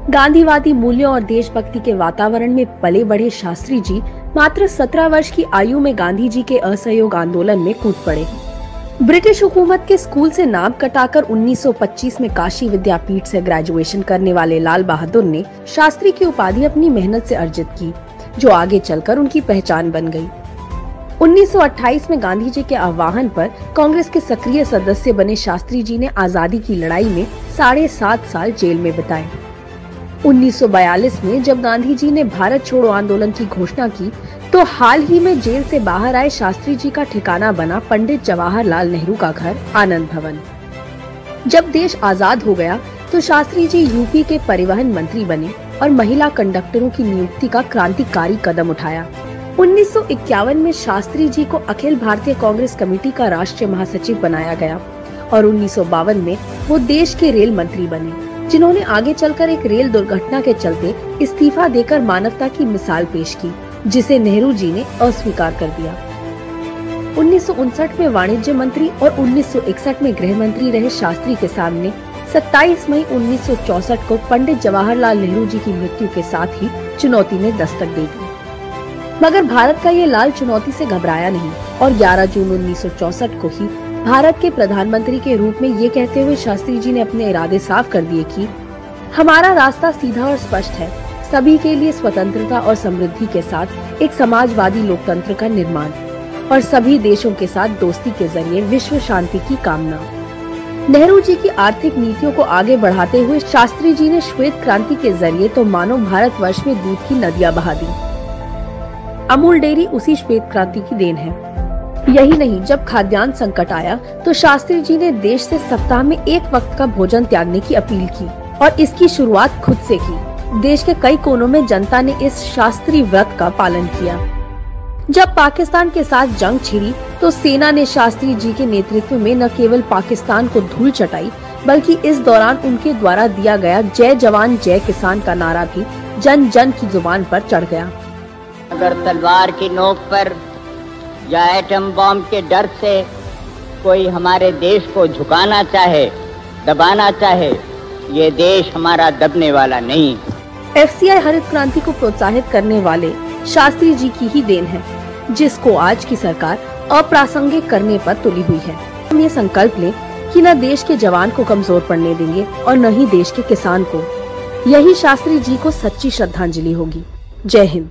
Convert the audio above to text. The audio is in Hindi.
गांधीवादी मूल्यों और देशभक्ति के वातावरण में पले बढ़े शास्त्री जी मात्र 17 वर्ष की आयु में गांधी जी के असहयोग आंदोलन में कूद पड़े। ब्रिटिश हुकूमत के स्कूल से नाम कटाकर 1925 में काशी विद्यापीठ से ग्रेजुएशन करने वाले लाल बहादुर ने शास्त्री की उपाधि अपनी मेहनत से अर्जित की, जो आगे चलकर उनकी पहचान बन गई। 1928 में गांधी जी के आह्वान पर कांग्रेस के सक्रिय सदस्य बने शास्त्री जी ने आजादी की लड़ाई में 7.5 साल जेल में बिताए। 1942 में जब गांधी जी ने भारत छोड़ो आंदोलन की घोषणा की, तो हाल ही में जेल से बाहर आए शास्त्री जी का ठिकाना बना पंडित जवाहरलाल नेहरू का घर आनंद भवन। जब देश आजाद हो गया तो शास्त्री जी यूपी के परिवहन मंत्री बने और महिला कंडक्टरों की नियुक्ति का क्रांतिकारी कदम उठाया। 1951 में शास्त्री जी को अखिल भारतीय कांग्रेस कमेटी का राष्ट्रीय महासचिव बनाया गया और 1952 में वो देश के रेल मंत्री बने, जिन्होंने आगे चलकर एक रेल दुर्घटना के चलते इस्तीफा देकर मानवता की मिसाल पेश की, जिसे नेहरू जी ने अस्वीकार कर दिया। 1959 में वाणिज्य मंत्री और 1961 में गृह मंत्री रहे शास्त्री के सामने 27 मई 1964 को पंडित जवाहरलाल नेहरू जी की मृत्यु के साथ ही चुनौती ने दस्तक दे दी। मगर भारत का ये लाल चुनौती से घबराया नहीं और 11 जून 1964 को ही भारत के प्रधानमंत्री के रूप में ये कहते हुए शास्त्री जी ने अपने इरादे साफ कर दिए कि हमारा रास्ता सीधा और स्पष्ट है, सभी के लिए स्वतंत्रता और समृद्धि के साथ एक समाजवादी लोकतंत्र का निर्माण और सभी देशों के साथ दोस्ती के जरिए विश्व शांति की कामना। नेहरू जी की आर्थिक नीतियों को आगे बढ़ाते हुए शास्त्री जी ने श्वेत क्रांति के जरिए तो मानो भारतवर्ष में दूध की नदियां बहा दी। अमूल डेयरी उसी श्वेत क्रांति की देन है। यही नहीं, जब खाद्यान्न संकट आया तो शास्त्री जी ने देश से सप्ताह में एक वक्त का भोजन त्यागने की अपील की और इसकी शुरुआत खुद से की। देश के कई कोनों में जनता ने इस शास्त्री व्रत का पालन किया। जब पाकिस्तान के साथ जंग छिड़ी तो सेना ने शास्त्री जी के नेतृत्व में न केवल पाकिस्तान को धूल चटाई, बल्कि इस दौरान उनके द्वारा दिया गया जय जवान जय किसान का नारा भी जन जन की जुबान पर चढ़ गया। अगर तलवार की नोक पर या एटम बॉम्ब के डर से कोई हमारे देश को झुकाना चाहे, दबाना चाहे, ये देश हमारा दबने वाला नहीं। एफसीआई हरित क्रांति को प्रोत्साहित करने वाले शास्त्री जी की ही देन है, जिसको आज की सरकार अप्रासंगिक करने पर तुली हुई है। हम ये संकल्प लें कि न देश के जवान को कमजोर पड़ने देंगे और न ही देश के किसान को। यही शास्त्री जी को सच्ची श्रद्धांजलि होगी। जय हिंद।